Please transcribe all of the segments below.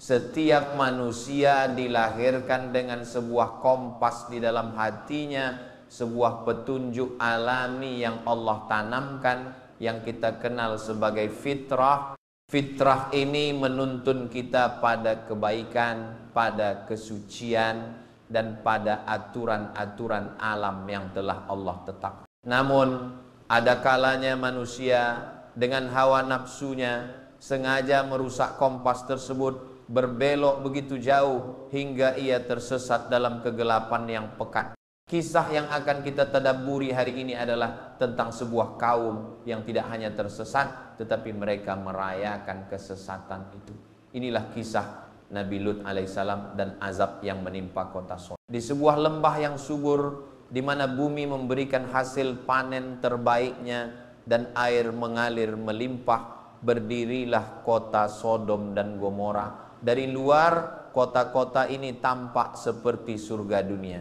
Setiap manusia dilahirkan dengan sebuah kompas di dalam hatinya, sebuah petunjuk alami yang Allah tanamkan, yang kita kenal sebagai fitrah. Fitrah ini menuntun kita pada kebaikan, pada kesucian, dan pada aturan-aturan alam yang telah Allah tetapkan. Namun ada kalanya manusia dengan hawa nafsunya sengaja merusak kompas tersebut, berbelok begitu jauh hingga ia tersesat dalam kegelapan yang pekat. Kisah yang akan kita tadabburi hari ini adalah tentang sebuah kaum yang tidak hanya tersesat, tetapi mereka merayakan kesesatan itu. Inilah kisah Nabi Lut alaihissalam dan azab yang menimpa kota Sodom. Di sebuah lembah yang subur, di mana bumi memberikan hasil panen terbaiknya dan air mengalir melimpah, berdirilah kota Sodom dan Gomora. Dari luar, kota-kota ini tampak seperti surga dunia.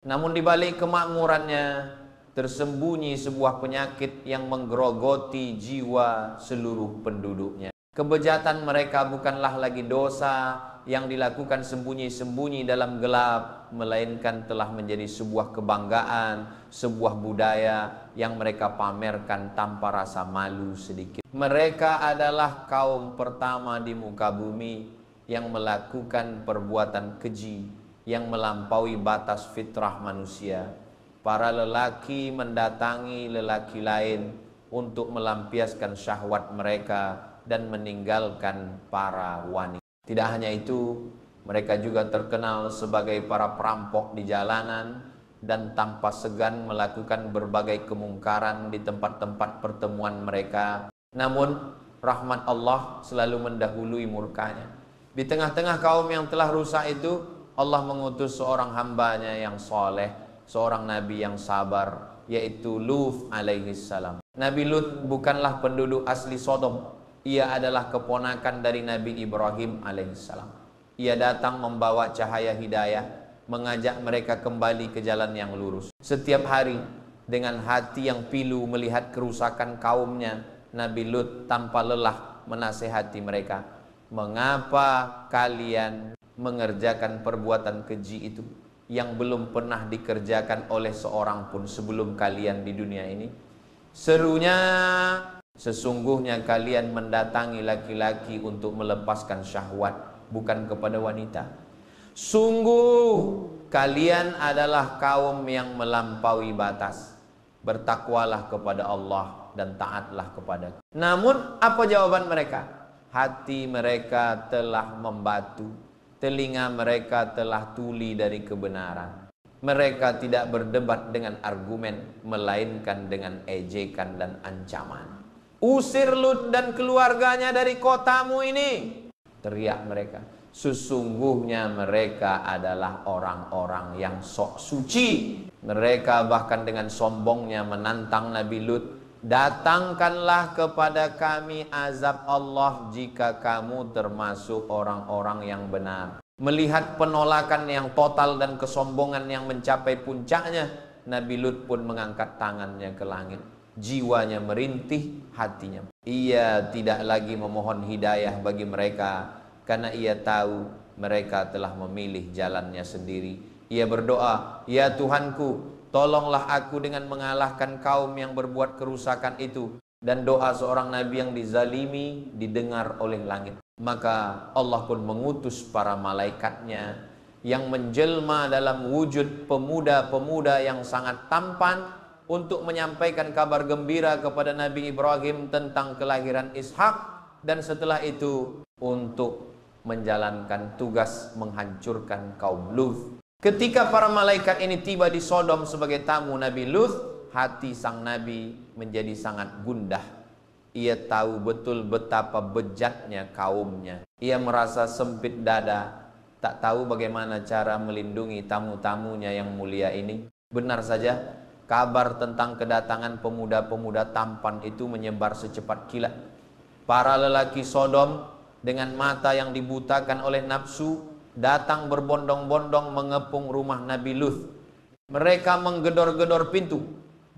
Namun di balik kemakmurannya tersembunyi sebuah penyakit yang menggerogoti jiwa seluruh penduduknya. Kebejatan mereka bukanlah lagi dosa yang dilakukan sembunyi-sembunyi dalam gelap, melainkan telah menjadi sebuah kebanggaan, sebuah budaya yang mereka pamerkan tanpa rasa malu sedikit. Mereka adalah kaum pertama di muka bumi yang melakukan perbuatan keji yang melampaui batas fitrah manusia. Para lelaki mendatangi lelaki lain untuk melampiaskan syahwat mereka dan meninggalkan para wanita. Tidak hanya itu, mereka juga terkenal sebagai para perampok di jalanan dan tanpa segan melakukan berbagai kemungkaran di tempat-tempat pertemuan mereka. Namun rahmat Allah selalu mendahului murkanya. Di tengah-tengah kaum yang telah rusak itu, Allah mengutus seorang hambanya yang soleh, seorang nabi yang sabar, yaitu Lut alaihissalam. Nabi Lut bukanlah penduduk asli Sodom. Ia adalah keponakan dari Nabi Ibrahim alaihissalam. Ia datang membawa cahaya hidayah, mengajak mereka kembali ke jalan yang lurus. Setiap hari dengan hati yang pilu melihat kerusakan kaumnya, Nabi Lut tanpa lelah menasehati mereka. Mengapa kalian mengerjakan perbuatan keji itu yang belum pernah dikerjakan oleh seorang pun sebelum kalian di dunia ini? Serunya, sesungguhnya kalian mendatangi laki-laki untuk melepaskan syahwat, bukan kepada wanita. Sungguh kalian adalah kaum yang melampaui batas. Bertakwalah kepada Allah dan taatlah kepada. Namun apa jawaban mereka? Hati mereka telah membatu, telinga mereka telah tuli dari kebenaran. Mereka tidak berdebat dengan argumen, melainkan dengan ejekan dan ancaman. Usir Lut dan keluarganya dari kotamu ini, teriak mereka. Sesungguhnya mereka adalah orang-orang yang sok suci. Mereka bahkan dengan sombongnya menantang Nabi Lut. Datangkanlah kepada kami azab Allah jika kamu termasuk orang-orang yang benar. Melihat penolakan yang total dan kesombongan yang mencapai puncaknya, Nabi Lut pun mengangkat tangannya ke langit. Jiwanya merintih, hatinya. Ia tidak lagi memohon hidayah bagi mereka, karena ia tahu mereka telah memilih jalannya sendiri. Ia berdoa, "Ya Tuhanku, tolonglah aku dengan mengalahkan kaum yang berbuat kerusakan itu." Dan doa seorang nabi yang dizalimi didengar oleh langit. Maka Allah pun mengutus para malaikatnya yang menjelma dalam wujud pemuda-pemuda yang sangat tampan untuk menyampaikan kabar gembira kepada Nabi Ibrahim tentang kelahiran Ishak, dan setelah itu untuk menjalankan tugas menghancurkan kaum Lut. Ketika para malaikat ini tiba di Sodom sebagai tamu Nabi Lut, hati sang Nabi menjadi sangat gundah. Ia tahu betul betapa bejatnya kaumnya. Ia merasa sempit dada, tak tahu bagaimana cara melindungi tamu-tamunya yang mulia ini. Benar saja, kabar tentang kedatangan pemuda-pemuda tampan itu menyebar secepat kilat. Para lelaki Sodom dengan mata yang dibutakan oleh nafsu datang berbondong-bondong mengepung rumah Nabi Lut. Mereka menggedor-gedor pintu,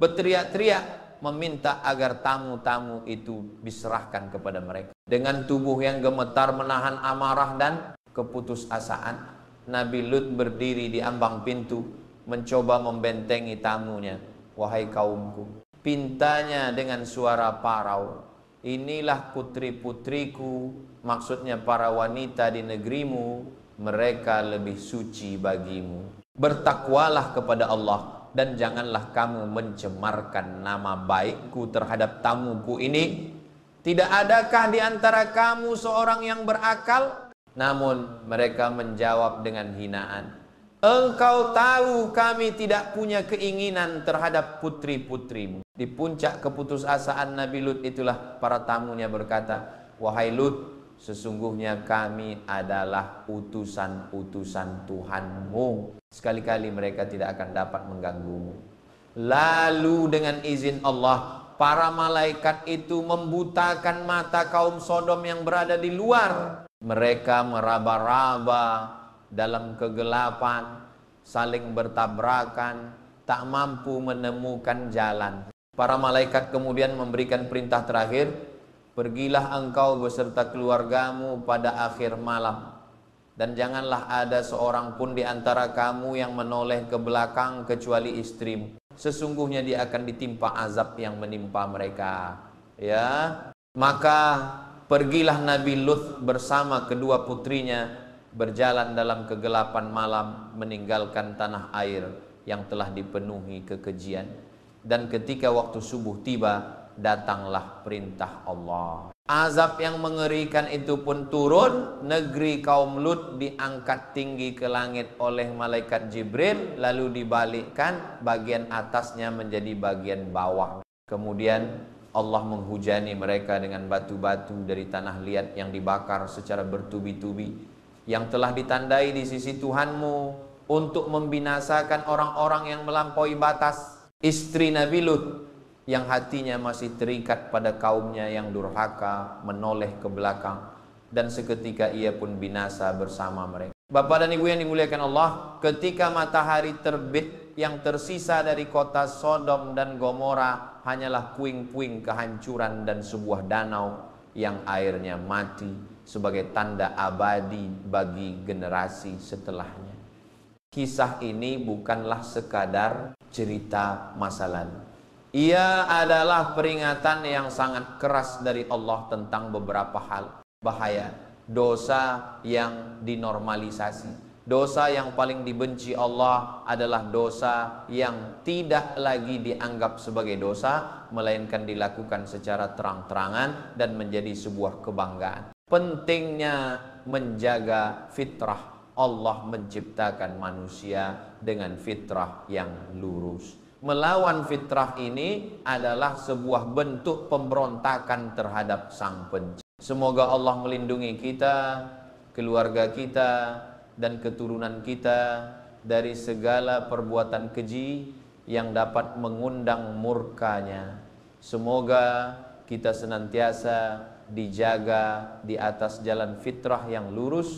berteriak-teriak, meminta agar tamu-tamu itu diserahkan kepada mereka. Dengan tubuh yang gemetar menahan amarah dan keputusasaan, Nabi Lut berdiri di ambang pintu, mencoba membentengi tamunya. Wahai kaumku, pintanya dengan suara parau, inilah putri-putriku, maksudnya para wanita di negerimu, mereka lebih suci bagimu. Bertakwalah kepada Allah dan janganlah kamu mencemarkan nama baikku terhadap tamuku ini. Tidak adakah di antara kamu seorang yang berakal? Namun mereka menjawab dengan hinaan, engkau tahu kami tidak punya keinginan terhadap putri-putrimu. Di puncak keputusasaan Nabi Lut itulah para tamunya berkata, wahai Lut, sesungguhnya kami adalah utusan-utusan Tuhanmu. Sekali-kali mereka tidak akan dapat mengganggumu. Lalu dengan izin Allah, para malaikat itu membutakan mata kaum Sodom yang berada di luar. Mereka meraba-raba dalam kegelapan, saling bertabrakan, tak mampu menemukan jalan. Para malaikat kemudian memberikan perintah terakhir, pergilah engkau beserta keluargamu pada akhir malam, dan janganlah ada seorang pun di antara kamu yang menoleh ke belakang kecuali istrimu. Sesungguhnya dia akan ditimpa azab yang menimpa mereka. Ya, maka pergilah Nabi Lut bersama kedua putrinya berjalan dalam kegelapan malam, meninggalkan tanah air yang telah dipenuhi kekejian. Dan ketika waktu subuh tiba, datanglah perintah Allah. Azab yang mengerikan itu pun turun. Negeri kaum Lut diangkat tinggi ke langit oleh malaikat Jibril, lalu dibalikkan, bagian atasnya menjadi bagian bawah. Kemudian Allah menghujani mereka dengan batu-batu dari tanah liat yang dibakar secara bertubi-tubi, yang telah ditandai di sisi Tuhanmu untuk membinasakan orang-orang yang melampaui batas. Istri Nabi Lut yang hatinya masih terikat pada kaumnya yang durhaka, menoleh ke belakang, dan seketika ia pun binasa bersama mereka. Bapak dan Ibu yang dimuliakan Allah, ketika matahari terbit, yang tersisa dari kota Sodom dan Gomora hanyalah puing-puing kehancuran dan sebuah danau yang airnya mati sebagai tanda abadi bagi generasi setelahnya. Kisah ini bukanlah sekadar cerita masa lalu. Ia adalah peringatan yang sangat keras dari Allah tentang beberapa hal bahaya, dosa yang dinormalisasi. Dosa yang paling dibenci Allah adalah dosa yang tidak lagi dianggap sebagai dosa, melainkan dilakukan secara terang-terangan dan menjadi sebuah kebanggaan. Pentingnya menjaga fitrah. Allah menciptakan manusia dengan fitrah yang lurus. Melawan fitrah ini adalah sebuah bentuk pemberontakan terhadap Sang Pencipta. Semoga Allah melindungi kita, keluarga kita, dan keturunan kita dari segala perbuatan keji yang dapat mengundang murkanya. Semoga kita senantiasa dijaga di atas jalan fitrah yang lurus,